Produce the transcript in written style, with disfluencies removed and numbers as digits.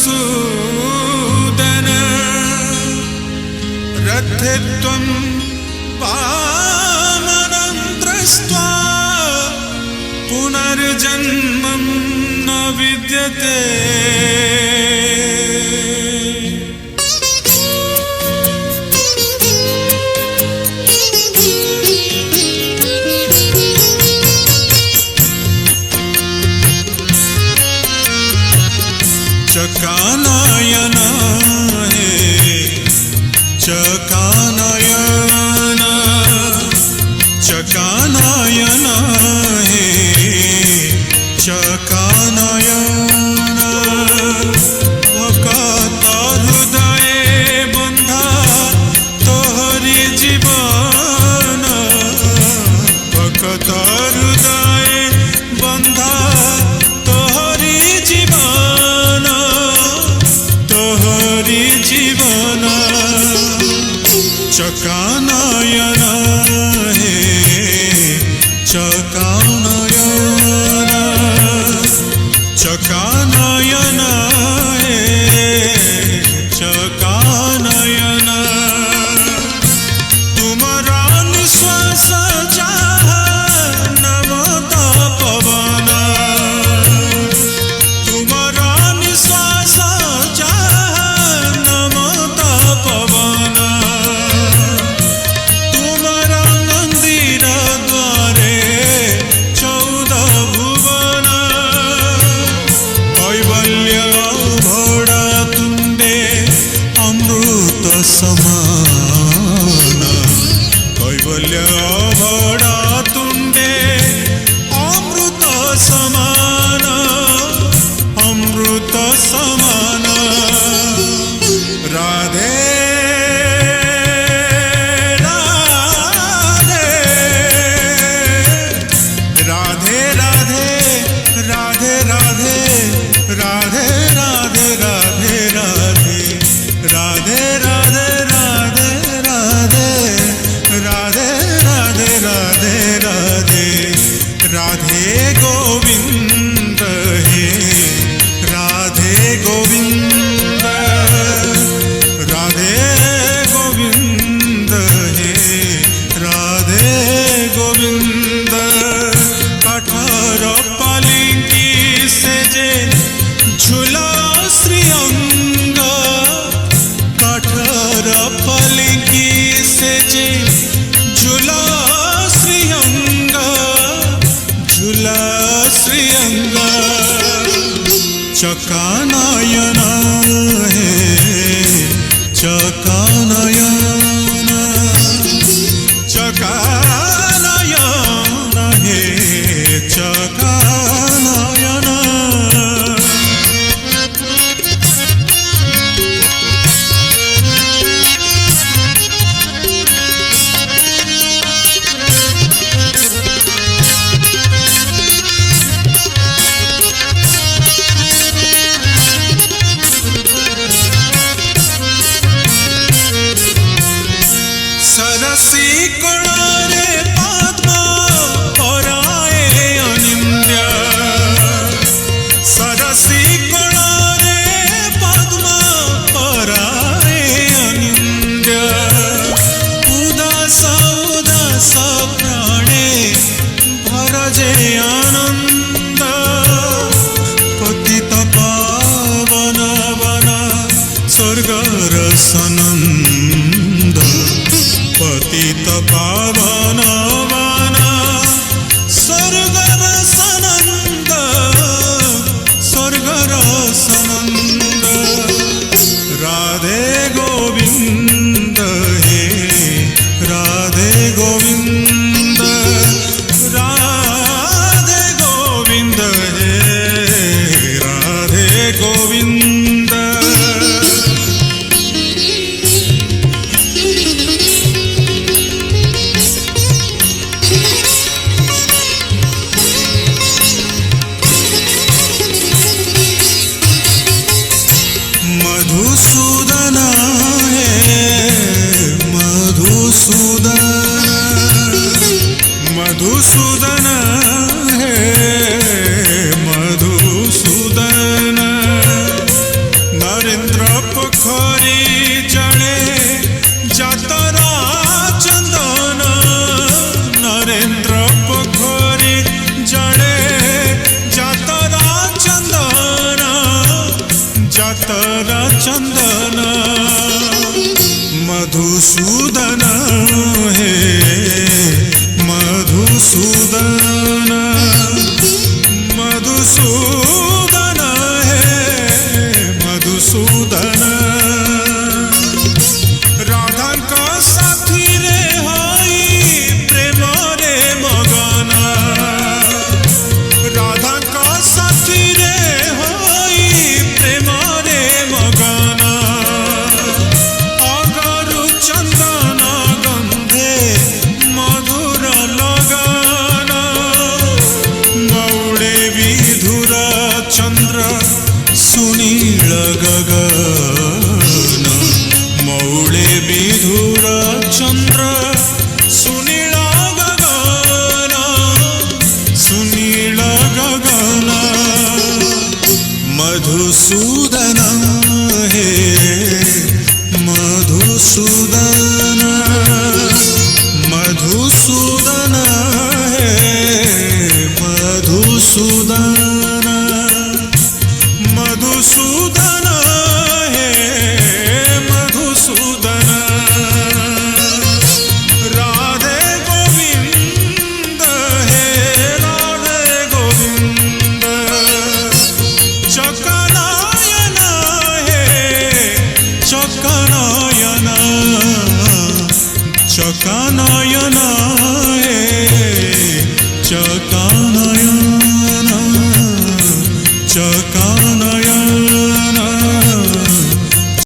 मधुसूदन रथित्वं वामनं दृष्ट्वा पुनर्जन्मं न विद्यते। चकानयन हे चकानयन चकानयन हे चकानयन भक्त हृदय बंधा तोहरी जीवन भक्त हृदय बंधा तोहरी जीवन तोहरी जीवन चकानयन हे चकानयन चकानयन हे चकानयन तुमरा निश्वास जाह नमत पवन तुमरा निश्वास जाह नमत पवन तुमरा मंदिर द्वारे 14 भुवन कैवल्य भोड़ा तुंडे अमृत समान कैवल्य भोड़ा तुंडे अमृत समान अमृत समान राधे राधे राधे राधे राधे राधे राधे राधे राधे राधे राधे राधे राधे राधे राधे राधे राधे राधे गोविंद हे राधे गोविंद राधे गोविंद हे राधे गोविंद कठोर पालिंकी से जे झूला श्रीअंग कठोर पालिंकी से जे झूला श्रीअंग झूला श्रीअंग चकानयन हे चकानयन चकानयन हे चकानयन सरसी कोणारे पद्म पराए अनिंद्य सरसी कोणारे पद्म पराए अनिंद्य उदास उदास प्राणे भरजे आनंद पतित पावन वन स्वर्गर सनंद पतित पावन वन स्वर्गर सनंद स्वर्गर सनंद राधे गोविंद हे राधे गोविंद राधे गोविंद हे राधे गोविंद मधुसूदन हे मधुसूदन राधांक साथी रे होई प्रेम रे मगन राधांक साथी रे होई प्रेम रे मगन अगरु चंदन गंधे मधुर लगन मौड़े विधुर चंद्र सुनील गगन मौड़े विधुर चंद्र सुनील गगन सुनील गगन मधुसूदन हे मधुसूदन मधुसूदन हे मधुसूदन मधुसूदन हे मधुसूदन राधे गोविंद हे राधे गोविंद चकनायन हे चकनायन चकनायन हे चकनायन चक